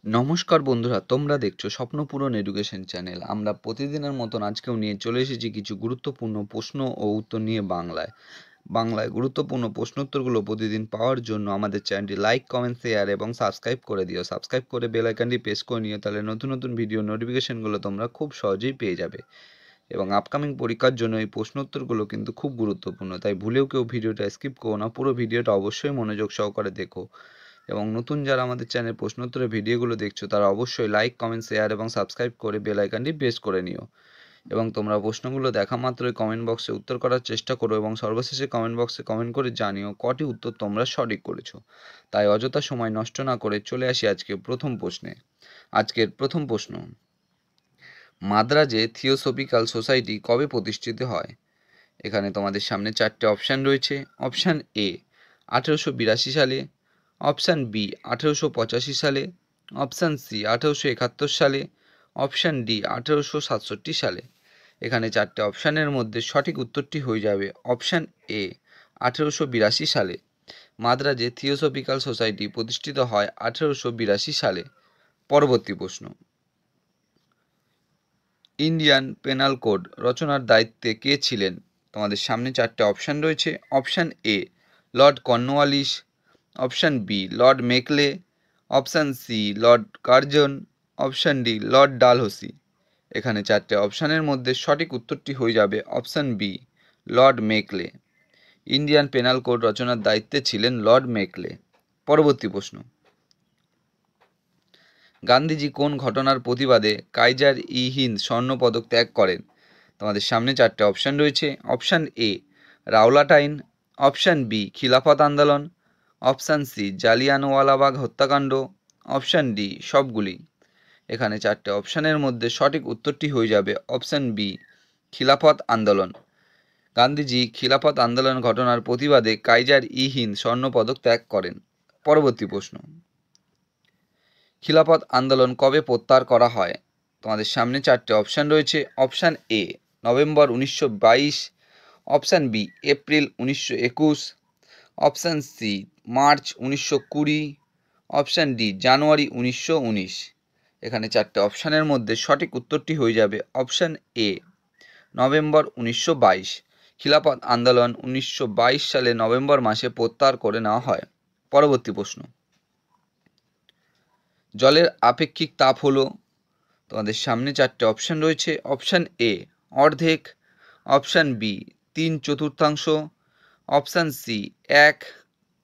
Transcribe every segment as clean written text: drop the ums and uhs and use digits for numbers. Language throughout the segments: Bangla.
নমস্কার বন্ধুরা, তোমরা দেখছো স্বপ্নপূরণ এডুকেশন চ্যানেল। আমরা প্রতিদিনের মতন আজকেও নিয়ে চলে এসেছি কিছু গুরুত্বপূর্ণ প্রশ্ন ও উত্তর নিয়ে বাংলায় গুরুত্বপূর্ণ প্রশ্নোত্তরগুলো প্রতিদিন পাওয়ার জন্য আমাদের চ্যানেলটি লাইক, কমেন্ট, শেয়ার এবং সাবস্ক্রাইব করে দিও। সাবস্ক্রাইব করে বেল আইকনটি প্রেস করে নিও, তাহলে নতুন নতুন ভিডিও নোটিফিকেশনগুলো তোমরা খুব সহজেই পেয়ে যাবে। এবং আপকামিং পরীক্ষার জন্য এই প্রশ্নোত্তরগুলো কিন্তু খুব গুরুত্বপূর্ণ, তাই ভুলেও কেউ ভিডিওটা স্কিপ করো না, পুরো ভিডিওটা অবশ্যই মনোযোগ সহকারে দেখো। এবং নতুন যারা আমাদের চ্যানেল প্রশ্নোত্তরের ভিডিওগুলো দেখছো তারা অবশ্যই লাইক, কমেন্ট, শেয়ার এবং সাবস্ক্রাইব করে বেল আইকনটি প্রেস করে নিও। এবং তোমরা প্রশ্নগুলো দেখা মাত্রই কমেন্ট বক্সে উত্তর করার চেষ্টা করো এবং সর্বশেষে কমেন্ট বক্সে কমেন্ট করে জানিও কটি উত্তর তোমরা সঠিক করেছো। তাই অযথা সময় নষ্ট না করে চলে আসি আজকে প্রথম প্রশ্নে। আজকের প্রথম প্রশ্ন, মাদ্রাজে থিওসফিক্যাল সোসাইটি কবে প্রতিষ্ঠিত হয়? এখানে তোমাদের সামনে চারটে অপশান রয়েছে। অপশান এ 1882 সালে, অপশান বি 1885 সালে, অপশান সি 1871 সালে, অপশান ডি 1867 সালে। এখানে চারটে অপশানের মধ্যে সঠিক উত্তরটি হয়ে যাবে অপশান এ 1882 সালে। মাদ্রাজে থিওসফিক্যাল সোসাইটি প্রতিষ্ঠিত হয় 1882 সালে। পরবর্তী প্রশ্ন, ইন্ডিয়ান পেনাল কোড রচনার দায়িত্বে কে ছিলেন? তোমাদের সামনে চারটে অপশান রয়েছে। Option A Lord Cornwallis, option B Lord Macaulay, option C Lord Curzon, option D Lord Dalhousie. এখানে চারটে অপশানের মধ্যে সঠিক উত্তরটি হয়ে যাবে option B Lord Macaulay. Indian Penal Code রচনার দায়িত্বে ছিলেন লর্ড মেকলে। পরবর্তী প্রশ্ন, গান্ধীজি কোন ঘটনার প্রতিবাদে কাইজার ই হিন্দ স্বর্ণপদক ত্যাগ করেন? তোমাদের সামনে চারটে অপশান রয়েছে। অপশান এ রাওলাটাইন, অপশান বি খিলাফত আন্দোলন, অপশান সি জালিয়ানওয়ালাবাগ হত্যাকাণ্ড, অপশান ডি সবগুলি। এখানে চারটে অপশানের মধ্যে সঠিক উত্তরটি হয়ে যাবে অপশান বি খিলাফত আন্দোলন। গান্ধীজি খিলাফত আন্দোলন ঘটনার প্রতিবাদে কাইজার ই হিন্দ স্বর্ণপদক ত্যাগ করেন। পরবর্তী প্রশ্ন, খিলাফত আন্দোলন কবে প্রত্যাহার করা হয়? তোমাদের সামনে চারটে অপশান রয়েছে। Option A November 1922, option B April 1921, option C March 1920, option D January 1919। এখানে চারটে অপশানের মধ্যে সঠিক উত্তরটি হয়ে যাবে অপশান এ নভেম্বর 1922। খিলাফত আন্দোলন 1922 সালে নভেম্বর মাসে প্রত্যাহার করে নেওয়া হয়। পরবর্তী প্রশ্ন, জলের আপেক্ষিক তাপ হলো? তোমাদের সামনে চারটে অপশান রয়েছে। অপশান এ অর্ধেক, option B 3/4, option C 1,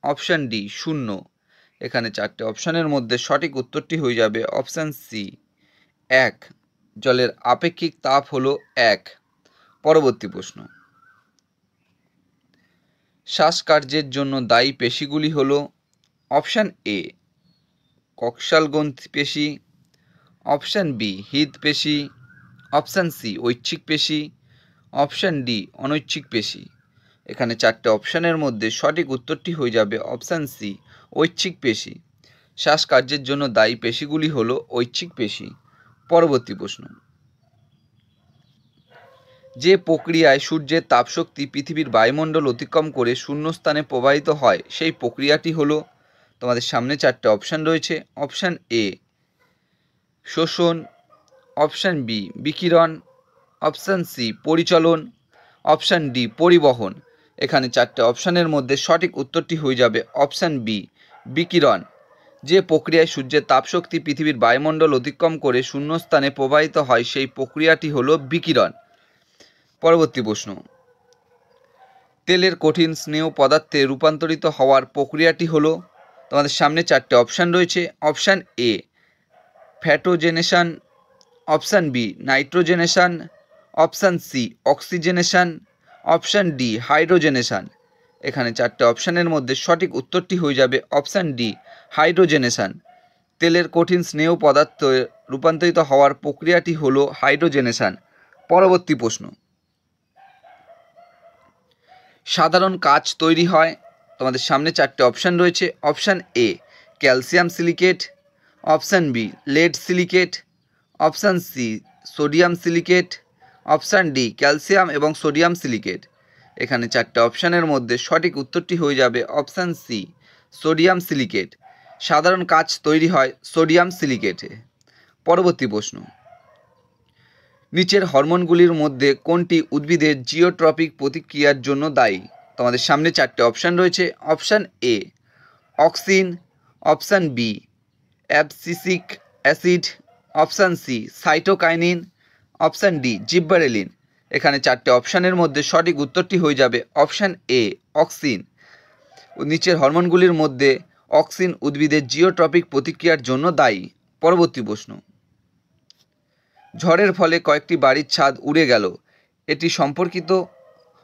option D 0। এখানে চারটে অপশানের মধ্যে সঠিক উত্তরটি হয়ে যাবে অপশান সি 1। জলের আপেক্ষিক তাপ হলো 1। পরবর্তী প্রশ্ন, শ্বাসকার্যের জন্য দায়ী পেশিগুলি হলো? অপশান এ কক্সাল গ্রন্থি পেশি, অপশান বি হৃদপেশি, অপশান সি ঐচ্ছিক পেশি, অপশান ডি অনৈচ্ছিক পেশি। এখানে চারটে অপশানের মধ্যে সঠিক উত্তরটি হয়ে যাবে অপশান সি ঐচ্ছিক পেশি। শ্বাসকার্যের জন্য দায়ী পেশিগুলি হলো ঐচ্ছিক পেশি। পরবর্তী প্রশ্ন, যে প্রক্রিয়ায় সূর্যের তাপশক্তি পৃথিবীর বায়ুমণ্ডল অতিক্রম করে শূন্যস্থানে প্রবাহিত হয় সেই প্রক্রিয়াটি হলো? তোমাদের সামনে চারটে অপশান রয়েছে। অপশান এ শোষণ, অপশান বি বিকিরণ, অপশান সি পরিচলন, অপশান ডি পরিবহন। এখানে চারটে অপশানের মধ্যে সঠিক উত্তরটি হয়ে যাবে অপশান বি বিকিরণ। যে প্রক্রিয়ায় সূর্যের তাপশক্তি পৃথিবীর বায়ুমণ্ডল অতিক্রম করে শূন্যস্থানে প্রবাহিত হয় সেই প্রক্রিয়াটি হলো বিকিরণ। পরবর্তী প্রশ্ন, তেলের কঠিন স্নেহ পদার্থে রূপান্তরিত হওয়ার প্রক্রিয়াটি হলো? তোমাদের সামনে চারটে অপশান রয়েছে। অপশান এ ফ্যাটোজেনেশন, option B nitrogenation, option C oxygenation, option D hydrogenation. এখানে চারটে অপশানের মধ্যে সঠিক উত্তরটি হয়ে যাবে অপশান ডি হাইড্রোজেনেশন। তেলের কঠিন স্নেহ পদার্থে রূপান্তরিত হওয়ার প্রক্রিয়াটি হলো হাইড্রোজেনেশন। পরবর্তী প্রশ্ন, সাধারণ কাচ তৈরি হয়? তোমাদের সামনে চারটে অপশান রয়েছে। Option A calcium silicate, option B lead silicate, option C sodium silicate, option D calcium এবং সোডিয়াম সিলিকেট। এখানে চারটে অপশানের মধ্যে সঠিক উত্তরটি হয়ে যাবে অপশান সি সোডিয়াম সিলিকেট। সাধারণ কাচ তৈরি হয় সোডিয়াম সিলিকেটে। পরবর্তী প্রশ্ন, নিচের হরমোনগুলির মধ্যে কোনটি উদ্ভিদের জিওট্রপিক প্রতিক্রিয়ার জন্য দায়ী? তোমাদের সামনে চারটে অপশান রয়েছে। Option A auxin, option B abscisic acid, option C cytokinin, option D gibberellin. এখানে চারটে অপশানের মধ্যে সঠিক উত্তরটি হয়ে যাবে অপশান এ অক্সিন। নিচের হরমোনগুলির মধ্যে অক্সিন উদ্ভিদের জিওট্রপিক প্রতিক্রিয়ার জন্য দায়ী। পরবর্তী প্রশ্ন, ঝড়ের ফলে কয়েকটি বাড়ির ছাদ উড়ে গেল, এটি সম্পর্কিত?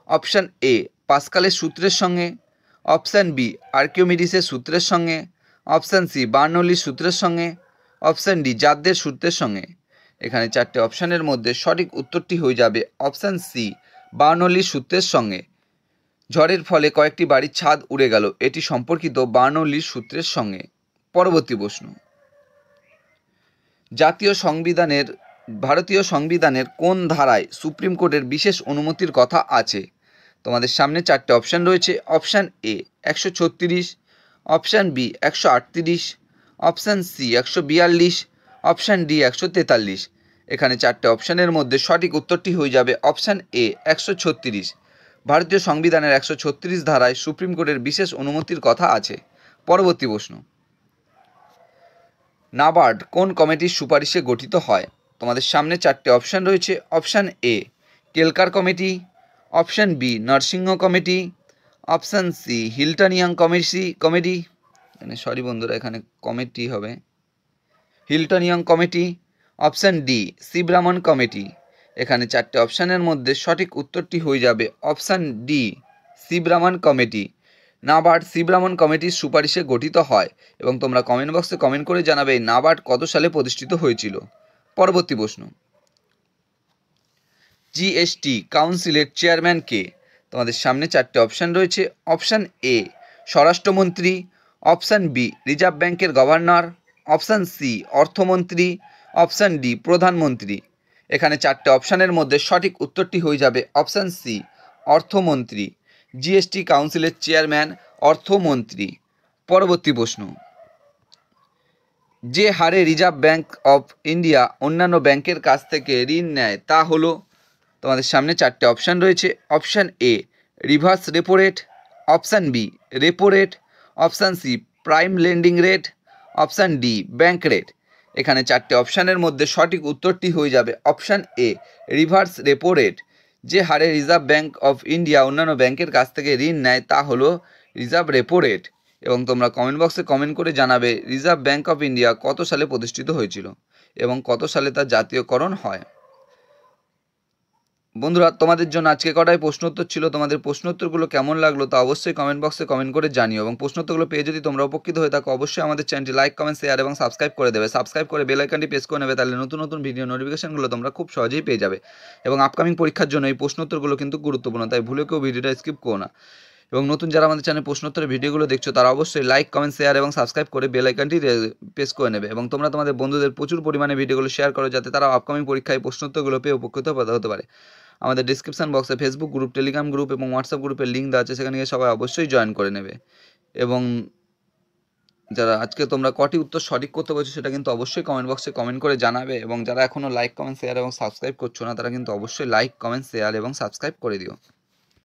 অপশান এ পাস্কালের সূত্রের সঙ্গে, অপশান বি আর্কিমিডিসের সূত্রের সঙ্গে, অপশান সি বার্নৌলির সূত্রের সঙ্গে, অপশান ডি জারদের সূত্রের সঙ্গে। এখানে চারটে অপশানের মধ্যে সঠিক উত্তরটি হয়ে যাবে অপশান সি বার্নৌলির সূত্রের সঙ্গে। ঝড়ের ফলে কয়েকটি বাড়ির ছাদ উড়ে গেল, এটি সম্পর্কিত বার্নৌলির সূত্রের সঙ্গে। পরবর্তী প্রশ্ন, ভারতীয় সংবিধানের কোন ধারায় সুপ্রিম কোর্টের বিশেষ অনুমতির কথা আছে? তোমাদের সামনে চারটে অপশান রয়েছে। Option A 136, option B 138, option C 142, option D 143। এখানে চারটে অপশানের মধ্যে সঠিক উত্তরটি হয়ে যাবে অপশান এ 136। ভারতীয় সংবিধানের 136 ধারায় সুপ্রিম কোর্টের বিশেষ অনুমতির কথা আছে। পরবর্তী প্রশ্ন, নাবার্ড কোন কমিটির সুপারিশে গঠিত হয়? তোমাদের সামনে চারটে অপশান রয়েছে। Option A Kelkar committee, option B Narasimham committee, option C Hilton Young committee, sorry বন্ধুরা এখানে কমিটি হবে, Hilton Young committee, option D Sivaraman committee. এখানে চারটে অপশানের মধ্যে সঠিক উত্তরটি হয়ে যাবে option D Sivaraman committee. NABARD Sivaraman কমিটির সুপারিশে গঠিত হয় এবং তোমরা কমেন্ট বক্সে কমেন্ট করে জানাবে নাবার্ড কত সালে প্রতিষ্ঠিত হয়েছিল। পরবর্তী প্রশ্ন, জিএসটি কাউন্সিলের চেয়ারম্যান কে? তোমাদের সামনে চারটে অপশান রয়েছে। অপশান এ স্বরাষ্ট্রমন্ত্রী, অপশান বি রিজার্ভ ব্যাংকের গভর্নর, অপশান সি অর্থমন্ত্রী, অপশান ডি প্রধানমন্ত্রী। এখানে চারটে অপশানের মধ্যে সঠিক উত্তরটি হয়ে যাবে অপশান সি অর্থমন্ত্রী। জিএসটি কাউন্সিলের চেয়ারম্যান অর্থমন্ত্রী। পরবর্তী প্রশ্ন, যে হারে রিজার্ভ ব্যাংক অফ ইন্ডিয়া অন্যান্য ব্যাংকের কাছ থেকে ঋণ নেয় তা হলো? তোমাদের সামনে চারটে অপশান রয়েছে। Option A reverse repo rate, option B repo rate, option C prime lending rate, option D bank rate. এখানে চারটে অপশানের মধ্যে সঠিক উত্তরটি হয়ে যাবে option A reverse repo rate. যে হারে রিজার্ভ ব্যাংক অফ ইন্ডিয়া অন্যান্য ব্যাংকের কাছ থেকে ঋণ নেয় তা হলো রিজার্ভ রেপো রেট। এবং তোমরা কমেন্ট বক্সে কমেন্ট করে জানাবে রিজার্ভ ব্যাংক অফ ইন্ডিয়া কত সালে প্রতিষ্ঠিত হয়েছিল এবং কত সালে তার জাতীয়করণ হয়। বন্ধুরা, তোমাদের জন্য আজকে কটাই প্রশ্নোত্তর ছিল। তোমাদের প্রশ্নোত্তরগুলো কেমন লাগলো তা অবশ্যই কমেন্ট বক্সে কমেন্ট করে জানিও এবং প্রশ্নোত্তরগুলো পেয়ে যদি তোমরা উপকৃত হয়ে থাকো অবশ্যই আমাদের চ্যানেলটি লাইক, কমেন্ট, শেয়ার এবং সাবস্ক্রাইব করে দেবে। সাবস্ক্রাইব করে বেল আইকনটি প্রেস করে নেবে, তাহলে নতুন নতুন ভিডিও নোটিফিকেশনগুলো তোমরা খুব সহজেই পেয়ে যাবে। এবং আপকামিং পরীক্ষার জন্য এই প্রশ্নোত্তরগুলো কিন্তু গুরুত্বপূর্ণ, তাই ভুলে কেউ ভিডিওটা স্কিপ করো না। এবং নতুন যারা আমাদের চ্যানেলে প্রশ্নোত্তরের ভিডিওগুলো দেখছো তারা অবশ্যই লাইক, কমেন্ট, শেয়ার এবং সাবস্ক্রাইব করে বেল আইকনটি প্রেস করে নেবে। এবং তোমরা তোমাদের বন্ধুদের প্রচুর পরিমাণে ভিডিওগুলো শেয়ার করো যাতে তারা আপকামিং পরীক্ষায় প্রশ্নোত্তরগুলো পেয়ে উপকৃত হতে পারে। আমাদের ডিসক্রিপশন বক্সে ফেসবুক গ্রুপ, টেলিগ্রাম গ্রুপ এবং হোয়াটসঅ্যাপ গ্রুপের লিঙ্ক দেওয়া আছে, সেখানে গিয়ে সবাই অবশ্যই জয়েন করে নেবে। এবং যারা আজকে তোমরা কটি উত্তর সঠিক করতে পারছো সেটা কিন্তু অবশ্যই কমেন্ট বক্সে কমেন্ট করে জানাবে। এবং যারা এখনও লাইক, কমেন্ট, শেয়ার এবং সাবস্ক্রাইব করছো না তারা কিন্তু অবশ্যই লাইক, কমেন্ট, শেয়ার এবং সাবস্ক্রাইব করে দিও।